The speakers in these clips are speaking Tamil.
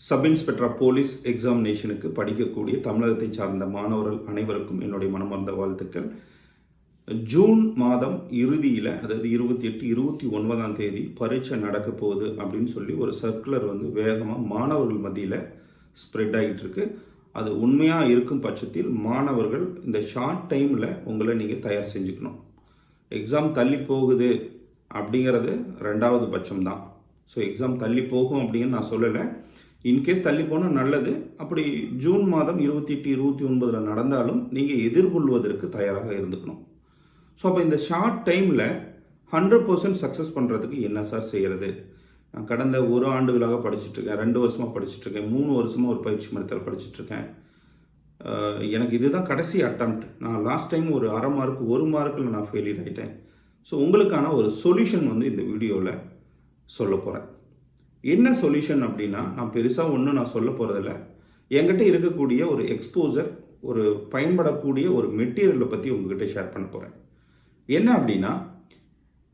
சப் இன்ஸ்பெக்டர் ஆஃப் போலீஸ் எக்ஸாமினேஷனுக்கு படிக்கக்கூடிய தமிழகத்தை சார்ந்த மாணவர்கள் அனைவருக்கும் என்னுடைய மனமார்ந்த வாழ்த்துக்கள். ஜூன் மாதம் இறுதியில், அதாவது 28, 29ஆம் தேதி பரீட்சை நடக்க போகுது அப்படின்னு சொல்லி ஒரு சர்க்குலர் வேகமாக மாணவர்கள் மத்தியில் ஸ்ப்ரெட் ஆகிட்டு இருக்கு. அது உண்மையாக இருக்கும் பட்சத்தில் மாணவர்கள் இந்த ஷார்ட் டைமில் உங்களை நீங்கள் தயார் செஞ்சுக்கணும். எக்ஸாம் தள்ளி போகுது அப்படிங்கிறது ரெண்டாவது பட்சம்தான். ஸோ எக்ஸாம் தள்ளி போகும் அப்படின்னு நான் சொல்லலை. இன்கேஸ் தள்ளி போனால் நல்லது. அப்படி ஜூன் மாதம் 28, 29 நடந்தாலும் நீங்கள் எதிர்கொள்வதற்கு தயாராக இருந்துக்கணும். ஸோ அப்போ இந்த ஷார்ட் டைமில் 100% சக்ஸஸ் பண்ணுறதுக்கு என்ன சார் செய்கிறது? நான் கடந்த 1 ஆண்டுகளாக படிச்சுட்ருக்கேன், 2 வருஷமாக படிச்சுட்ருக்கேன், 3 வருஷமாக ஒரு பயிற்சி மையத்தில் படிச்சுட்ருக்கேன். எனக்கு இதுதான் கடைசி அட்டம்ப்ட். நான் லாஸ்ட் டைம் ஒரு அரை மார்க் 1 மார்க்கில் நான் ஃபெயிலியர் ஆகிட்டேன். ஸோ உங்களுக்கான ஒரு சொல்யூஷன் இந்த வீடியோவில் சொல்ல போகிறேன். என்ன சொல்யூஷன் அப்படின்னா, நான் பெருசாக ஒன்றும் நான் சொல்ல போகிறதில்ல. என்கிட்ட இருக்கக்கூடிய ஒரு எக்ஸ்போசர், ஒரு பயன்படக்கூடிய ஒரு மெட்டீரியலை பற்றி உங்ககிட்ட ஷேர் பண்ண போகிறேன். என்ன அப்படின்னா,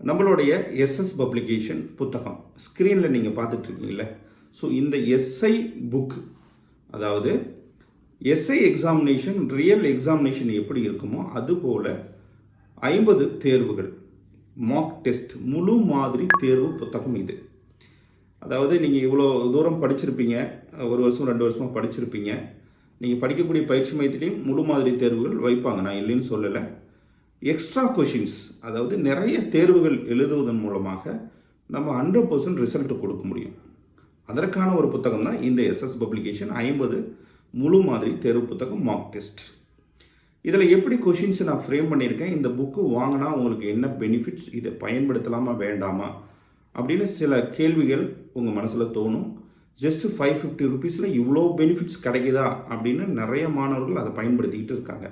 நம்மளுடைய எஸ்எஸ் பப்ளிகேஷன் புத்தகம் ஸ்க்ரீனில் நீங்கள் பார்த்துட்ருக்கீங்கள. ஸோ இந்த எஸ்ஐ புக், அதாவது எஸ்ஐ எக்ஸாமினேஷன், ரியல் எக்ஸாமினேஷன் எப்படி இருக்குமோ அதுபோல் 50 தேர்வுகள், மார்க் டெஸ்ட், முழு மாதிரி தேர்வு புத்தகம் இது. அதாவது நீங்கள் இவ்வளோ தூரம் படிச்சிருப்பீங்க, 1 வருஷம் 2 வருஷமாக படிச்சிருப்பீங்க. நீங்கள் படிக்கக்கூடிய பயிற்சி மையத்திலையும் முழு மாதிரி தேர்வுகள் வைப்பாங்க, நான் இல்லைன்னு சொல்லலை. எக்ஸ்ட்ரா கொஷின்ஸ், அதாவது நிறைய தேர்வுகள் எழுதுவதன் மூலமாக நம்ம 100% ரிசல்ட் கொடுக்க முடியும். அதற்கான ஒரு புத்தகம் தான் இந்த எஸ்எஸ் பப்ளிகேஷன் 50 முழு மாதிரி தேர்வு புத்தகம், மார்க் டெஸ்ட். இதில் எப்படி கொஷின்ஸ் நான் ஃப்ரேம் பண்ணியிருக்கேன், இந்த புக்கு வாங்கினா உங்களுக்கு என்ன பெனிஃபிட்ஸ், இதை பயன்படுத்தலாமா வேண்டாமா அப்படின்னு சில கேள்விகள் உங்கள் மனசில் தோணும். ஜஸ்ட் 550 ருபீஸில் இவ்வளோ பெனிஃபிட்ஸ் கிடைக்குதா அப்படின்னு நிறைய மாணவர்கள் அதை பயன்படுத்திக்கிட்டு இருக்காங்க.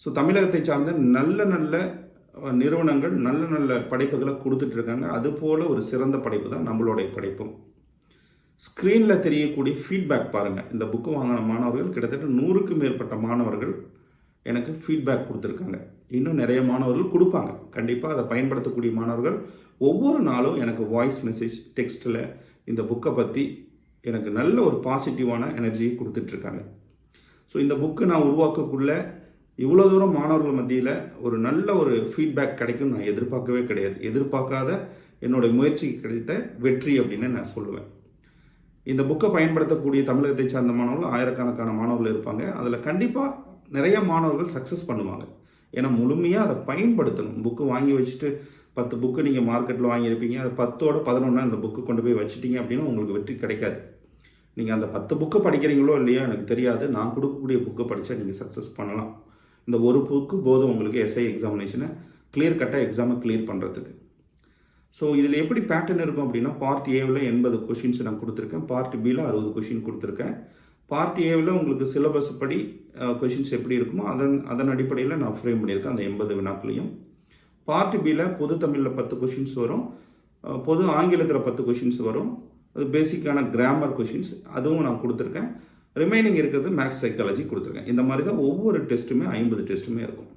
ஸோ தமிழகத்தை சார்ந்த நல்ல நல்ல நிறுவனங்கள் நல்ல நல்ல படைப்புகளை கொடுத்துட்ருக்காங்க. அதுபோல் ஒரு சிறந்த படைப்பு தான் நம்மளுடைய படைப்பும். ஸ்க்ரீனில் தெரியக்கூடிய ஃபீட்பேக் பாருங்கள். இந்த புக்கு வாங்கின மாணவர்கள் கிட்டத்தட்ட 100க்கும் மேற்பட்ட மாணவர்கள் எனக்கு ஃபீட்பேக் கொடுத்துருக்காங்க. இன்னும் நிறைய மாணவர்கள் கொடுப்பாங்க. கண்டிப்பாக அதை பயன்படுத்தக்கூடிய மாணவர்கள் ஒவ்வொரு நாளும் எனக்கு வாய்ஸ் மெசேஜ், டெக்ஸ்ட்டில் இந்த புக்கை பற்றி எனக்கு நல்ல ஒரு பாசிட்டிவான எனர்ஜியை கொடுத்துட்ருக்காங்க. ஸோ இந்த புக்கு நான் உருவாக்கக்குள்ள இவ்வளோ தூரம் மாணவர்கள் மத்தியில் ஒரு நல்ல ஒரு ஃபீட்பேக் கிடைக்கும் நான் எதிர்பார்க்கவே கிடையாது. எதிர்பார்க்காத என்னுடைய முயற்சிக்கு கிடைத்த வெற்றி அப்படின்னு நான் சொல்லுவேன். இந்த புக்கை பயன்படுத்தக்கூடிய தமிழகத்தை சார்ந்த மாணவர்கள் ஆயிரக்கணக்கான மாணவர்கள் இருப்பாங்க. அதில் கண்டிப்பாக நிறைய மாணவர்கள் சக்ஸஸ் பண்ணுவாங்க. ஏன்னா முழுமையாக அதை பயன்படுத்தணும். புக்கு வாங்கி வச்சுட்டு 10 புக்கு நீங்கள் மார்க்கெட்டில் வாங்கியிருப்பீங்க, அது 10ஓட 11 இந்த புக்கு கொண்டு போய் வச்சுட்டீங்க அப்படின்னா உங்களுக்கு வெற்றி கிடைக்காது. நீங்கள் அந்த 10 புக்கு படிக்கிறீங்களோ இல்லையா எனக்கு தெரியாது. நான் கொடுக்கக்கூடிய புக்கை படித்தா நீங்கள் சக்ஸஸ் பண்ணலாம். இந்த ஒரு புக்கு போதும் உங்களுக்கு எஸ்ஐ எக்ஸாமினேஷனை கிளியர் கட்டாக எக்ஸாமை கிளியர் பண்ணுறதுக்கு. ஸோ இதில் எப்படி பேட்டர்ன் இருக்கும் அப்படின்னா, பார்ட் ஏவில் 80 கொஷின்ஸ் நான் கொடுத்துருக்கேன், பார்ட் பியில் 60 கொஷின் கொடுத்துருக்கேன். பார்ட் ஏவில் உங்களுக்கு சிலபஸ் படி கொஷின்ஸ் எப்படி இருக்குமோ அதன் அடிப்படையில் நான் ஃப்ரேம் பண்ணியிருக்கேன் அந்த 80 வினாக்களையும். பார்ட் பியில் பொது தமிழில் 10 கொஷின்ஸ் வரும், பொது ஆங்கிலத்தில் 10 கொஷின்ஸ் வரும். அது பேசிக்கான கிராமர் கொஷின்ஸ், அதுவும் நான் கொடுத்துருக்கேன். ரிமைனிங் இருக்கிறது மேக்ஸ், சைக்காலஜி கொடுத்துருக்கேன். இந்த மாதிரி தான் ஒவ்வொரு டெஸ்ட்டுமே 50 டெஸ்ட்டுமே இருக்கும்.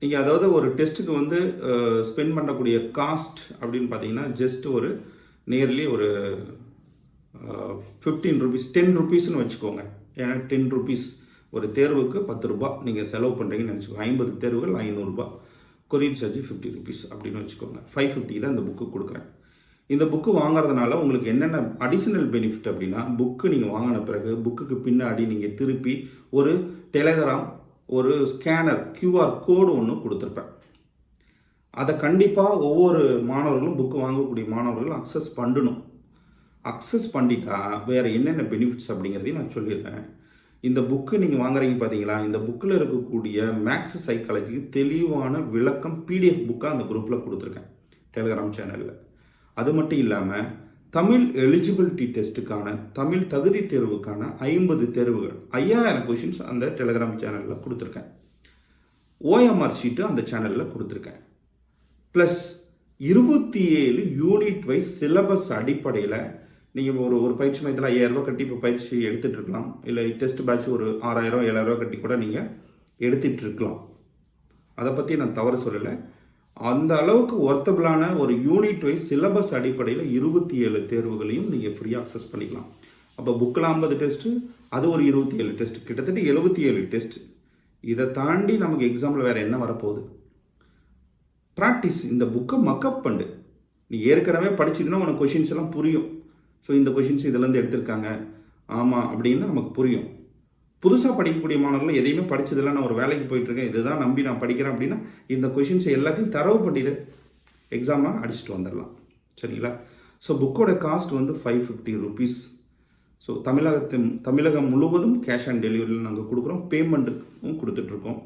நீங்கள் அதாவது ஒரு டெஸ்ட்டுக்கு ஸ்பெண்ட் பண்ணக்கூடிய காஸ்ட் அப்படின்னு பார்த்தீங்கன்னா ஜஸ்ட் ஒரு நியர்லி ஒரு 15 ருபீஸ், 10 ருபீஸ்னு வச்சுக்கோங்க. ஏன்னா 10 ருபீஸ் ஒரு தேர்வுக்கு 10 ரூபா நீங்கள் செலவு பண்ணுறீங்கன்னு வச்சுக்கோங்க. 50 தேர்வுகள் 500 ரூபா, கொரியர் சார்ஜ் 50 ருபீஸ் அப்படின்னு வச்சுக்கோங்க. 550 தான் இந்த புக்கு கொடுக்குறேன். இந்த புக்கு வாங்குறதுனால உங்களுக்கு என்னென்ன அடிஷ்னல் பெனிஃபிட் அப்படின்னா, புக்கு நீங்கள் வாங்கின பிறகு புக்குக்கு பின்னாடி நீங்கள் திருப்பி ஒரு டெலகிராம், ஒரு ஸ்கேனர், QR கோடு ஒன்று கொடுத்துருப்பேன். அதை கண்டிப்பாக ஒவ்வொரு மாணவர்களும், புக்கு வாங்கக்கூடிய மாணவர்களும் அக்சஸ் பண்ணணும். அக்சஸ் பண்ணிட்டா வேறு என்னென்ன பெனிஃபிட்ஸ் அப்படிங்கிறதையும் நான் சொல்லியிருக்கேன். இந்த புக்கு நீங்கள் வாங்குறீங்க பார்த்தீங்களா, இந்த புக்கில் இருக்கக்கூடிய மேக்ஸ், சைக்காலஜிக்கு தெளிவான விளக்கம் PDF புக்காக அந்த குரூப்பில் கொடுத்துருக்கேன் டெலிகிராம் சேனலில். அது மட்டும் இல்லாமல் தமிழ் எலிஜிபிலிட்டி டெஸ்ட்டுக்கான, தமிழ் தகுதி தேர்வுக்கான 50 தேர்வுகள், 5000 கொஷின்ஸ் அந்த டெலிகிராம் சேனலில் கொடுத்துருக்கேன். OMR ஷீட்டு அந்த சேனலில் கொடுத்துருக்கேன். ப்ளஸ் 27 யூனிட் வைஸ் சிலபஸ் அடிப்படையில் நீங்கள் ஒரு பயிற்சி மையத்தில் 5000 ரூபா கட்டி இப்போ பயிற்சி எடுத்துகிட்டு இருக்கலாம். இல்லை டெஸ்ட் பேட்ச் ஒரு 6000 7000 ரூபா கட்டி கூட நீங்கள் எடுத்துகிட்டு இருக்கலாம். அதை பற்றி நான் தவறு சொல்லலை. அந்த அளவுக்கு ஒர்த்தபிளான ஒரு யூனிட் வைஸ் சிலபஸ் அடிப்படையில் 27 தேர்வுகளையும் நீங்கள் ஃப்ரீயாக அக்சஸ் பண்ணிக்கலாம். அப்போ புக்கில் 50 டெஸ்ட்டு, அது ஒரு 27 டெஸ்ட், கிட்டத்தட்ட 77 டெஸ்ட். இதை தாண்டி நமக்கு எக்ஸாமில் வேறு என்ன வரப்போகுது? ப்ராக்டிஸ். இந்த புக்கை மக்கப் பண்ணு. நீ ஏற்கனவே படிச்சுட்டுனா உனக்கு கொஷின்ஸ் எல்லாம் புரியும். ஸோ இந்த கொஷின்ஸ் இதுலேருந்து எடுத்திருக்காங்க, ஆமாம் அப்படின்னு நமக்கு புரியும். புதுசாக படிக்கக்கூடிய மாணவர்கள் எதையுமே படித்ததில்லை, நான் ஒரு வேலைக்கு போயிட்டுருக்கேன், இதுதான் நம்பி நான் படிக்கிறேன் அப்படின்னா இந்த கொஷின்ஸை எல்லாத்தையும் தரவு பண்ணிடு, எக்ஸாமாக அடிச்சுட்டு வந்துடலாம். சரிங்களா? ஸோ புக்கோட காஸ்ட் வந்து 550 ருபீஸ். ஸோ தமிழகம் முழுவதும் கேஷ் ஆன் டெலிவரியில் நாங்கள் கொடுக்குறோம், பேமெண்ட்டுக்கும் கொடுத்துட்ருக்கோம்.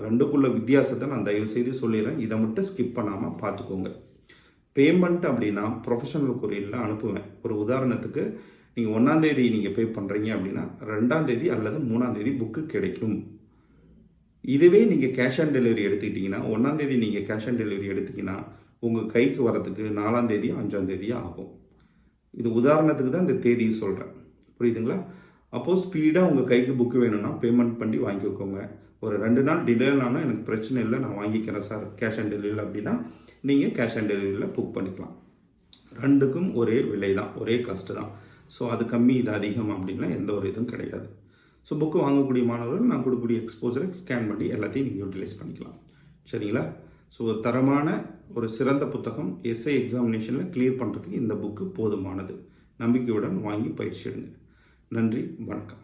ரெண்டுக்குள்ள வித்தியாசத்தை நான் தயவுசெய்து சொல்லிடுறேன், இதை மட்டும் ஸ்கிப் பண்ணாமல் பார்த்துக்கோங்க. பேமெண்ட் அப்படின்னா ப்ரொஃபஷனல் கொரியரில் அனுப்புவேன். ஒரு உதாரணத்துக்கு நீங்கள் 1ஆம் தேதி நீங்கள் பே பண்ணுறீங்க அப்படின்னா 2ஆம் தேதி அல்லது 3ஆம் தேதி புக்கு கிடைக்கும். இதுவே நீங்கள் கேஷ் ஆன் டெலிவரி எடுத்துக்கிட்டிங்கன்னா 1ஆம் தேதி நீங்கள் கேஷ் ஆன் டெலிவரி எடுத்திங்கன்னா உங்கள் கைக்கு வரத்துக்கு 4ஆம் தேதி 5ஆம் தேதி ஆகும். இது உதாரணத்துக்கு தான் இந்த தேதியை சொல்கிறேன், புரியுதுங்களா? அப்போது ஸ்பீடாக உங்கள் கைக்கு புக்கு வேணும்னா பேமெண்ட் பண்ணி வாங்கிக்கோங்க. ஒரு 2 நாள் டிலேனாலும் எனக்கு பிரச்சனை இல்லை, நான் வாங்கிக்கிறேன் சார் கேஷ் ஆன் டெலிவரியில் அப்படின்னா நீங்கள் கேஷ் ஆன் டெலிவரியில் புக் பண்ணிக்கலாம். ரெண்டுக்கும் ஒரே விலை தான், ஒரே காஸ்ட்டு தான். ஸோ அது கம்மி இது அதிகம் அப்படின்னா எந்த ஒரு இதுவும் கிடையாது. ஸோ புக்கு வாங்கக்கூடிய மாணவர்கள் நான் கொடுக்கக்கூடிய எக்ஸ்போசரை ஸ்கேன் பண்ணி எல்லாத்தையும் நீங்கள் யூட்டிலைஸ் பண்ணிக்கலாம். சரிங்களா? ஸோ ஒரு தரமான ஒரு சிறந்த புத்தகம் எஸ்ஐ எக்ஸாமினேஷனில் கிளியர் பண்ணுறதுக்கு இந்த புக்கு போதுமானது. நம்பிக்கையுடன் வாங்கி பயிற்சி எடுங்க. நன்றி, வணக்கம்.